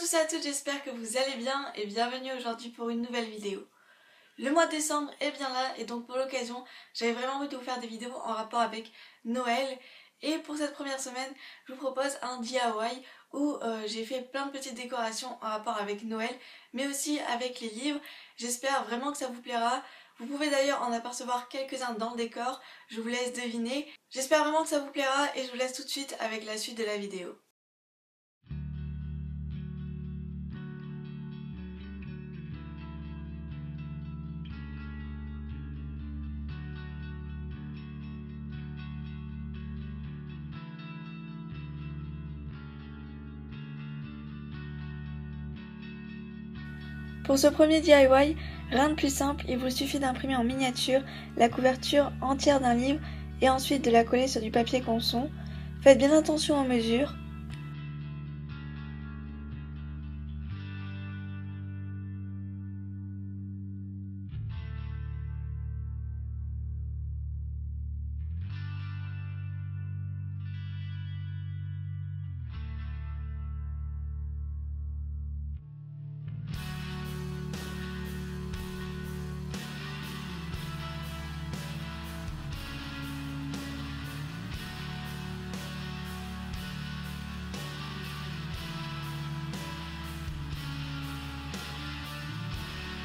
tous et à toutes, j'espère que vous allez bien et bienvenue aujourd'hui pour une nouvelle vidéo. Le mois de décembre est bien là et donc pour l'occasion, j'avais vraiment envie de vous faire des vidéos en rapport avec Noël. Et pour cette première semaine, je vous propose un DIY où j'ai fait plein de petites décorations en rapport avec Noël, mais aussi avec les livres. J'espère vraiment que ça vous plaira. Vous pouvez d'ailleurs en apercevoir quelques-uns dans le décor, je vous laisse deviner. J'espère vraiment que ça vous plaira et je vous laisse tout de suite avec la suite de la vidéo. Pour ce premier DIY, rien de plus simple, il vous suffit d'imprimer en miniature la couverture entière d'un livre et ensuite de la coller sur du papier canson. Faites bien attention aux mesures.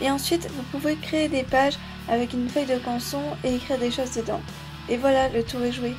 Et ensuite, vous pouvez créer des pages avec une feuille de canson et écrire des choses dedans. Et voilà, le tour est joué.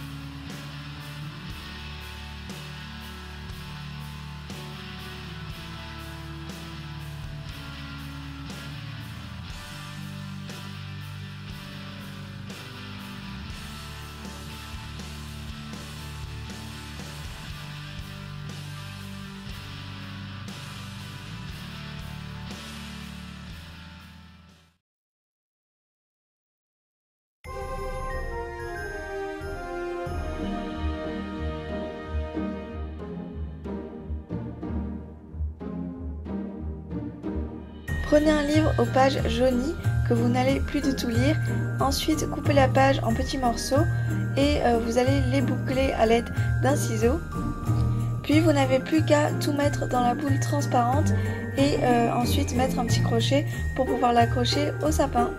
Prenez un livre aux pages jaunies que vous n'allez plus du tout lire. Ensuite, coupez la page en petits morceaux et vous allez les boucler à l'aide d'un ciseau. Puis vous n'avez plus qu'à tout mettre dans la boule transparente et ensuite mettre un petit crochet pour pouvoir l'accrocher au sapin.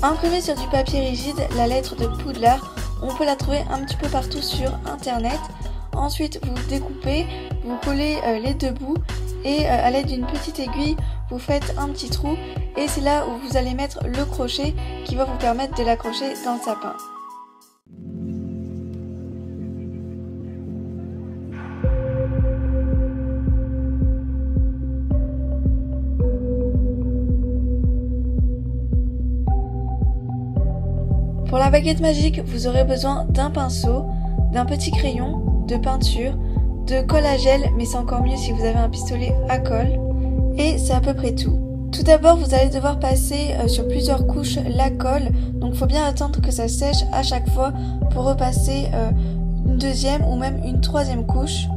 Imprimée sur du papier rigide, la lettre de Poudlard, on peut la trouver un petit peu partout sur internet. Ensuite, vous découpez, vous collez les deux bouts et à l'aide d'une petite aiguille, vous faites un petit trou et c'est là où vous allez mettre le crochet qui va vous permettre de l'accrocher dans le sapin. Pour la baguette magique, vous aurez besoin d'un pinceau, d'un petit crayon, de peinture, de colle à gel, mais c'est encore mieux si vous avez un pistolet à colle, et c'est à peu près tout. Tout d'abord, vous allez devoir passer sur plusieurs couches la colle, donc il faut bien attendre que ça sèche à chaque fois pour repasser une deuxième ou même une troisième couche.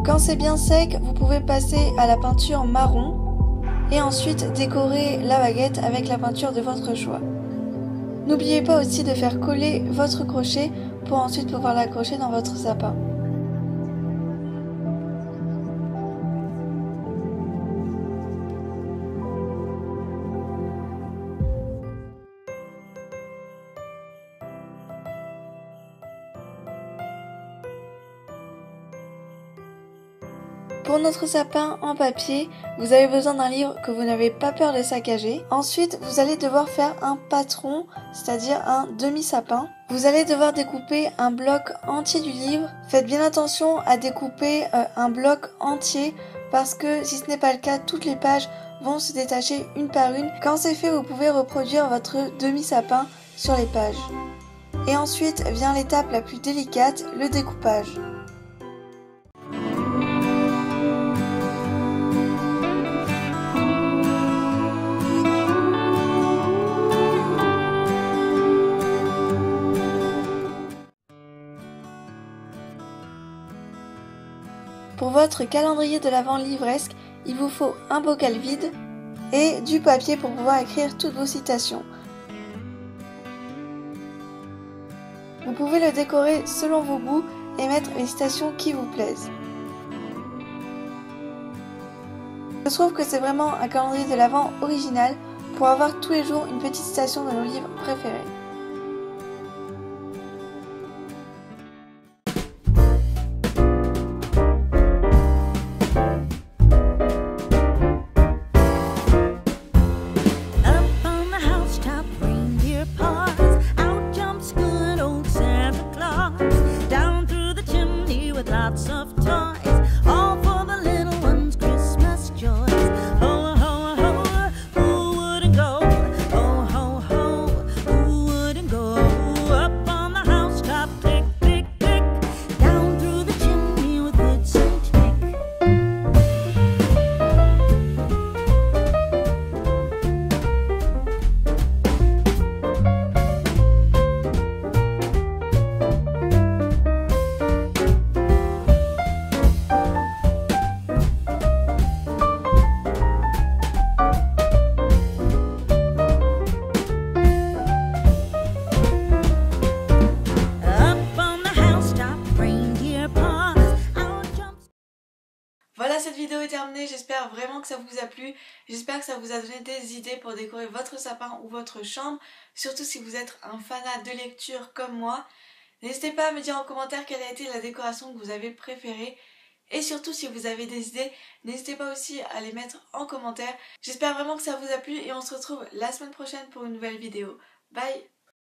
Quand c'est bien sec, vous pouvez passer à la peinture marron et ensuite décorer la baguette avec la peinture de votre choix. N'oubliez pas aussi de faire coller votre crochet pour ensuite pouvoir l'accrocher dans votre sapin. Pour notre sapin en papier, vous avez besoin d'un livre que vous n'avez pas peur de saccager. Ensuite, vous allez devoir faire un patron, c'est-à-dire un demi-sapin. Vous allez devoir découper un bloc entier du livre. Faites bien attention à découper un bloc entier parce que si ce n'est pas le cas, toutes les pages vont se détacher une par une. Quand c'est fait, vous pouvez reproduire votre demi-sapin sur les pages. Et ensuite vient l'étape la plus délicate, le découpage. votre calendrier de l'Avent livresque, il vous faut un bocal vide et du papier pour pouvoir écrire toutes vos citations. Vous pouvez le décorer selon vos goûts et mettre les citations qui vous plaisent. Je trouve que c'est vraiment un calendrier de l'Avent original pour avoir tous les jours une petite citation de nos livres préférés. Lots of toys, all for the little ones' Christmas joys. Ho, ho, ho, who wouldn't go? Ho, ho, ho, who wouldn't go? Up on the housetop, click, click, click, down through the chimney with Fritz and Nick. Voilà, cette vidéo est terminée, j'espère vraiment que ça vous a plu, j'espère que ça vous a donné des idées pour décorer votre sapin ou votre chambre, surtout si vous êtes un fanat de lecture comme moi. N'hésitez pas à me dire en commentaire quelle a été la décoration que vous avez préférée, et surtout si vous avez des idées, n'hésitez pas aussi à les mettre en commentaire. J'espère vraiment que ça vous a plu et on se retrouve la semaine prochaine pour une nouvelle vidéo. Bye!